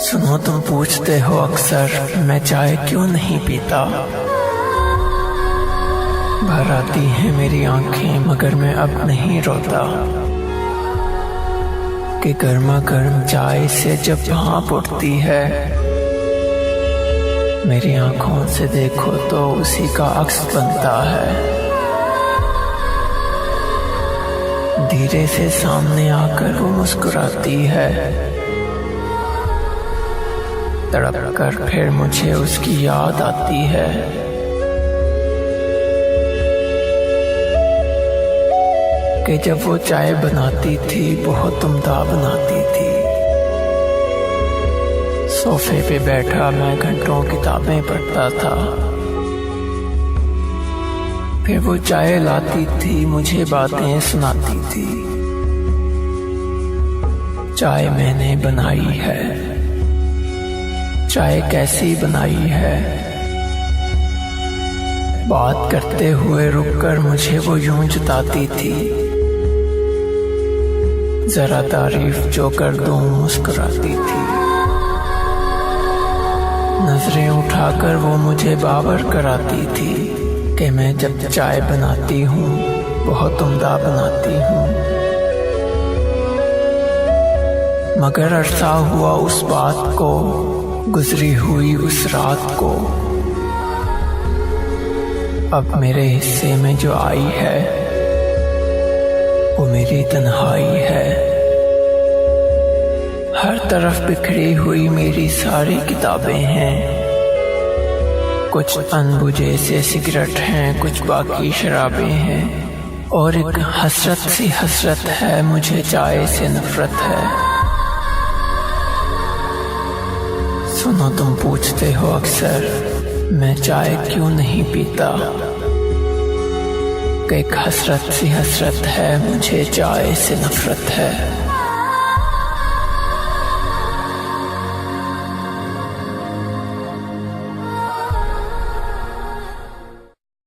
सुनो, तुम पूछते हो अक्सर मैं चाय क्यों नहीं पीता। भर आती हैं मेरी आंखें मगर मैं अब नहीं रोता कि गर्मा गर्म चाय से जब भाप उठती है, मेरी आंखों से देखो तो उसी का अक्स बनता है। धीरे से सामने आकर वो मुस्कुराती है, तड़प कर फिर मुझे उसकी याद आती है। कि जब वो चाय बनाती थी बहुत उम्दा बनाती थी। सोफे पे बैठा मैं घंटों किताबें पढ़ता था, फिर वो चाय लाती थी मुझे बातें सुनाती थी। चाय मैंने बनाई है, चाय कैसी बनाई है। बात करते हुए रुककर मुझे वो यूं जताती थी, जरा तारीफ जो कर दूं मुस्कुराती थी। नजरें उठाकर वो मुझे बावर कराती थी कि मैं जब चाय बनाती हूँ बहुत उम्दा बनाती हूँ। मगर अरसा हुआ उस बात को, गुजरी हुई उस रात को। अब मेरे हिस्से में जो आई है वो मेरी तन्हाई है। हर तरफ बिखरी हुई मेरी सारी किताबें हैं। कुछ अनबुझे से सिगरेट हैं, कुछ बाकी शराबें हैं, और एक हसरत सी हसरत है, मुझे चाय से नफरत है। सुनो, तुम पूछते हो अक्सर मैं चाय क्यों नहीं पीता। कि एक हसरत सी हसरत है, मुझे चाय से नफरत है।